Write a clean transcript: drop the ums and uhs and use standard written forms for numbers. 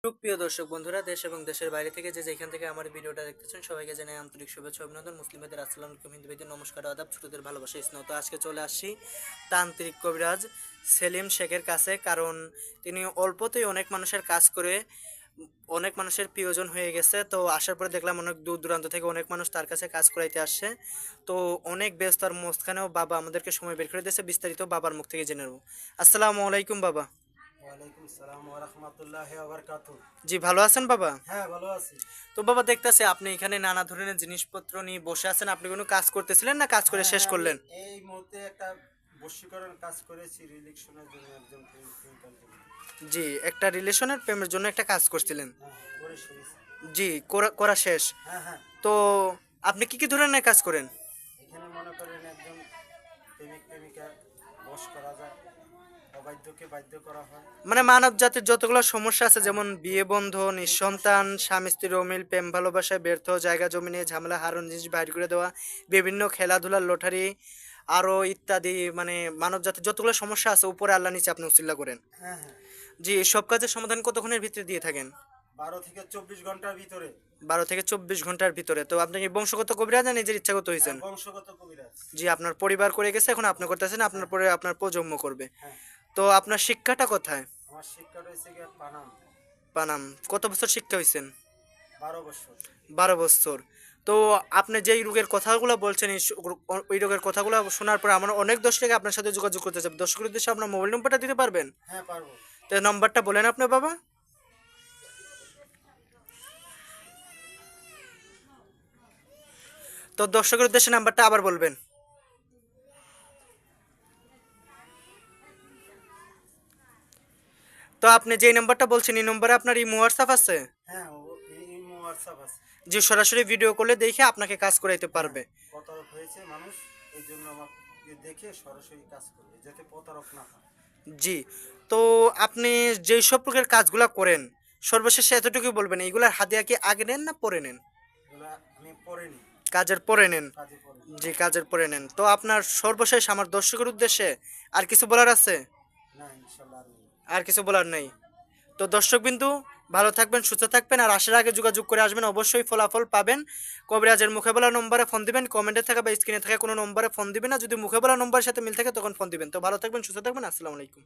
সুপ্রিয় দর্শক বন্ধুরা, দেশ এবং দেশের বাইরে থেকে যে যেখান থেকে আমার ভিডিওটা দেখতেছেন সবাইকে জানাই আন্তরিক শুভেচ্ছা অভিনন্দন। মুসলিম ভাইদের আসসালামু আলাইকুম, হিন্দু ভাইদের নমস্কার, আদাব, ছোটদের ভালোবাসা, স্নেহ। তো আজকে চলে আসছি তান্ত্রিক কবিরাজ সেলিম শেখের কাছে, কারণ তিনি অল্পতেই অনেক মানুষের কাজ করে অনেক মানুষের প্রিয়জন হয়ে গেছে। তো আসার পরে দেখলাম অনেক দূর দূরান্ত থেকে অনেক মানুষ তার কাছে কাজ করাইতে আসছে। তো অনেক ব্যস্ততার মাঝখানেও বাবা আমাদেরকে সময় বের করে দিয়েছে। বিস্তারিত বাবার মুখ থেকে জেনে নেব। আসসালামু আলাইকুম বাবা। ওয়ালাইকুম আসসালাম ওয়া রাহমাতুল্লাহি ওয়া বারাকাতুহু। জি, ভালো আছেন বাবা? হ্যাঁ, ভালো আছি। তো বাবা, দেখতেছে আপনি এখানে নানা ধরনের জিনিসপত্র নিয়ে বসে আছেন। আপনি কোনো কাজ করতেছিলেন না কাজ করে হ্যাঁ, শেষ হ্যাঁ, আমি করলেন? এই মুহূর্তে একটা বশীকরণ কাজ করেছি রিলেশনের জন্য একজন প্রেমিকার জন্য। জি, একটা রিলেশনের প্রেমের জন্য একটা কাজ করছিলেন। হ্যাঁ, করে শেষ। জি, করা করা শেষ। হ্যাঁ, হ্যাঁ। তো আপনি কি কি ধরনের কাজ করেন? এখানে মনে করেন একজন প্রেমিকা বশ করা যায়, অবাধ্যকে বাধ্য করা হয়। মানে মানব জাতির যতগুলো সমস্যা আছে, যেমন বিয়ে বন্ধ, নিঃসন্তান, স্বামী স্ত্রীর অমিল, প্রেম ভালোবাসায় ব্যর্থ, জায়গা জমি নিয়ে ঝামেলা, হারণ জিনিস বাইর করে দেওয়া, বিভিন্ন খেলাধুলার লটারি, আরো ইত্যাদি, মানে মানব জাতির যতগুলো সমস্যা আছে উপরে আল্লাহ নিচে আপনি উসিল্লা করেন। হ্যাঁ, হ্যাঁ। জি, সব কাজের সমাধান কতক্ষণের ভিতরে দিয়ে থাকেন? 12 থেকে 24 ঘন্টার ভিতরে। 12 থেকে 24 ঘন্টার ভিতরে। তো আপনি কি বংশগত কবিরাজ না নিজের ইচ্ছাগত হ্যাঁ, হয়েছেন? বংশগত কবিরাজ। জি, আপনার পরিবার করে গেছে, এখন আপনি করতেছেন, আপনার হ্যাঁ, পরে আপনার প্রজন্ম করবে। হ্যাঁ। তো আপনার শিক্ষাটা কোথায়? আমার শিক্ষা রয়েছে গিয়ে পানাম। পানাম। কত বছর শিক্ষা হয়েছেন? 12 বছর। 12 বছর। তো আপনি যেই রোগের কথাগুলো বলছেন, ওই রোগের কথাগুলো শোনার পর আমার অনেক দর্শক আপনার সাথে যোগাযোগ করতে চাবে। দর্শকের উদ্দেশ্যে আপনার মোবাইল নম্বরটা দিতে পারবেন? হ্যাঁ, পারবো। তো নম্বরটা বলেন আপনার বাবা। তো দর্শকের উদ্দেশ্যে নাম্বারটা আবার বলবেন। তো আপনি যেই নাম্বারটা বলছেন এই নম্বরে আপনার ইমো হোয়াটসঅ্যাপ আছে? হ্যাঁ, এই হোয়াটসঅ্যাপ আছে। যে সরাসরি ভিডিও করলে দেখে আপনাকে কাজ করাইতে হ্যাঁ, পারবে। প্রতারক হয়েছে মানুষ, এই জন্য আমাকে দেখে সরাসরি কাজ করবে যাতে প্রতারক না হয়। জি। তো আপনি যেই সব প্রকার কাজগুলা করেন, সর্বশেষে এতটুকুই বলবেন, এইগুলার হাদিয়া কি আগে নেন না পরে নেন? এগুলা আমি পরে নিই, কাজের পরে নেন। কাজে পরে নিই। জি, কাজের পরে নেন। তো আপনার সর্বশেষ আমার দর্শকের উদ্দেশ্যে আর কিছু বলার আছে? না, ইনশাল্লাহ আর নেই। আর কিছু বলার নেই। তো দর্শক বিন্দু, ভালো থাকবেন, সুস্থ থাকবেন, আর আসার আগে যোগাযোগ করে আসবেন, অবশ্যই ফলাফল পাবেন। কবিরাজের মুখে বলা নম্বরে ফোন দিবেন, কমেন্টে থাকা বা স্ক্রিনে থাকা কোনো নম্বরে ফোন দিবেন না। যদি মুখে বলা নম্বরের সাথে মিল থাকে তখন ফোন দিবেন। তো ভালো থাকবেন, সুস্থ থাকবেন। আসসালামু আলাইকুম।